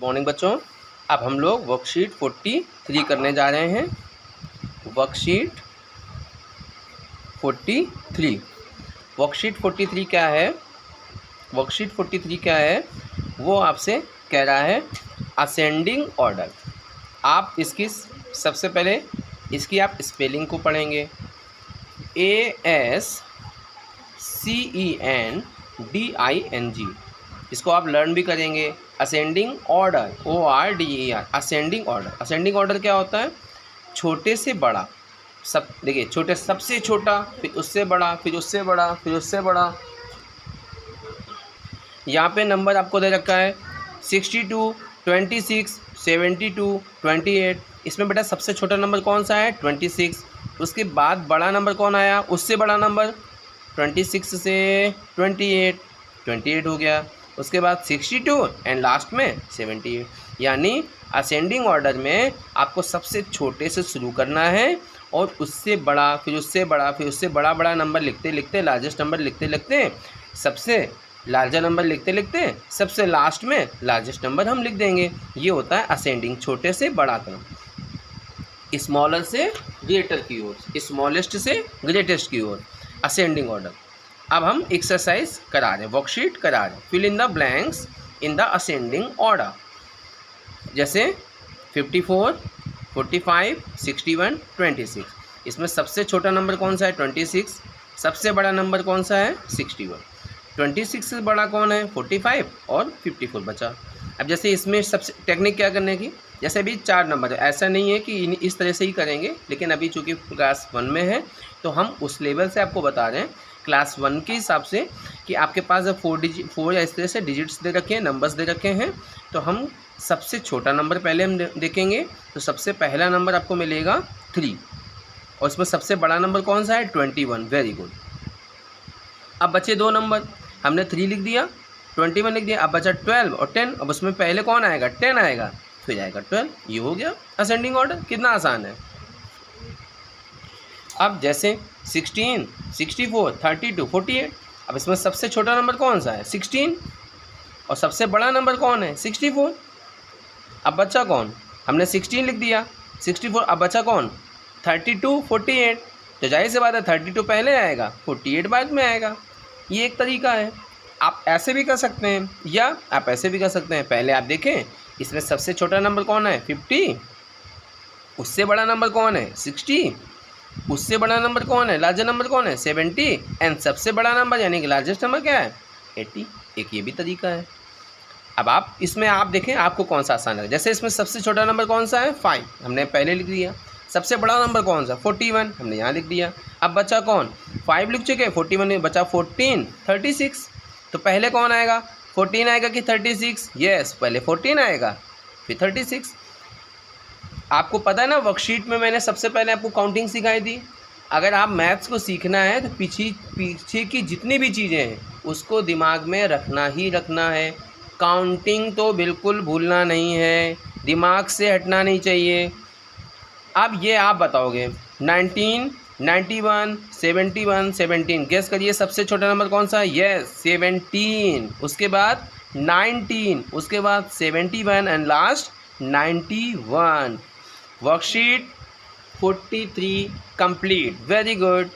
Morning बच्चों। अब हम लोग वर्कशीट 43 करने जा रहे हैं। वर्कशीट 43 वर्कशीट 43 क्या है? वर्कशीट 43 क्या है वो आपसे कह रहा है असेंडिंग ऑर्डर। आप इसकी सबसे पहले इसकी आप स्पेलिंग को पढ़ेंगे, ASCENDING। इसको आप लर्न भी करेंगे। Ascending order, ORDER, ascending order. Ascending order क्या होता है? छोटे से बड़ा। सब देखिए, छोटे सबसे छोटा, फिर उससे बड़ा, फिर उससे बड़ा, फिर उससे बड़ा। यहाँ पे नंबर आपको दे रखा है 62, 26, 72, 28। इसमें बेटा सबसे छोटा नंबर कौन सा है? 26। उसके बाद बड़ा नंबर कौन आया? उससे बड़ा नंबर 26 से 28 हो गया। उसके बाद 62 एंड लास्ट में 78। यानी असेंडिंग ऑर्डर में आपको सबसे छोटे से शुरू करना है और उससे बड़ा, फिर उससे बड़ा, फिर उससे बड़ा बड़ा नंबर लिखते लिखते, लार्जेस्ट नंबर लिखते लिखते, सबसे लार्जर नंबर लिखते लिखते सबसे लास्ट में लार्जेस्ट नंबर हम लिख देंगे। ये होता है असेंडिंग, छोटे से बड़ा क्रम, स्मॉलर से ग्रेटर की ओर, स्मॉलेस्ट से ग्रेटेस्ट की ओर, असेंडिंग ऑर्डर। अब हम एक्सरसाइज करा रहे हैं, वर्कशीट करा रहे हैं। Fill in the blanks in the ascending order. जैसे 54, 45, 61, 26। इसमें सबसे छोटा नंबर कौन सा है? 26। सबसे बड़ा नंबर कौन सा है? 61। 26 से बड़ा कौन है? 45 और 54 बचा। अब जैसे इसमें सबसे टेक्निक क्या करने की, जैसे अभी 4 नंबर है, ऐसा नहीं है कि इस तरह से ही करेंगे, लेकिन अभी चूँकि क्लास 1 में है तो हम उस लेवल से आपको बता रहे हैं, क्लास 1 के हिसाब से, कि आपके पास 4 या इस तरह से डिजिट्स दे रखे हैं, नंबर्स दे रखे हैं। तो हम सबसे छोटा नंबर पहले हम देखेंगे। तो सबसे पहला नंबर आपको मिलेगा 3 और इसमें सबसे बड़ा नंबर कौन सा है? 21। Very good. अब बचे 2 नंबर, हमने 3 लिख दिया, 21 लिख दिया। अब बचा 12 और 10। अब उसमें पहले कौन आएगा? 10 आएगा, फिर आएगा 12। ये हो गया असेंडिंग ऑर्डर। कितना आसान है। अब जैसे 16, 64, 32, 48। अब इसमें सबसे छोटा नंबर कौन सा है? 16 और सबसे बड़ा नंबर कौन है? 64। अब बचा कौन? हमने 16 लिख दिया, 64। अब बचा कौन? 32, 48। तो जाहिर सी बात है 32 पहले आएगा, 48 बाद में आएगा। ये एक तरीका है। आप ऐसे भी कर सकते हैं या आप ऐसे भी कर सकते हैं। पहले आप देखें इसमें सबसे छोटा नंबर कौन है? 50। उससे बड़ा नंबर कौन है? 60। उससे बड़ा नंबर कौन है? लार्जर नंबर कौन है? 70। एंड सबसे बड़ा नंबर यानी कि लार्जेस्ट नंबर क्या है? 80। एक ये भी तरीका है। अब आप इसमें आप देखें आपको कौन सा आसान लगे। जैसे इसमें सबसे छोटा नंबर कौन सा है? 5, हमने पहले लिख दिया। सबसे बड़ा नंबर कौन सा? 41, हमने यहाँ लिख दिया। अब बचा कौन? 5 लिख चुके, 41 में बचा 14, 36। तो पहले कौन आएगा? 14 आएगा कि 36? यस, पहले 14 आएगा फिर 36। आपको पता है ना, वर्कशीट में मैंने सबसे पहले आपको काउंटिंग सिखाई थी। अगर आप मैथ्स को सीखना है तो पीछे की जितनी भी चीज़ें हैं उसको दिमाग में रखना ही रखना है। काउंटिंग तो बिल्कुल भूलना नहीं है, दिमाग से हटना नहीं चाहिए। अब ये आप बताओगे 19, 91, 71, 17। गेस करिए सबसे छोटा नंबर कौन सा है? यस, 17। उसके बाद 19, उसके बाद 71 and last 91। Worksheet 43 complete. Very good.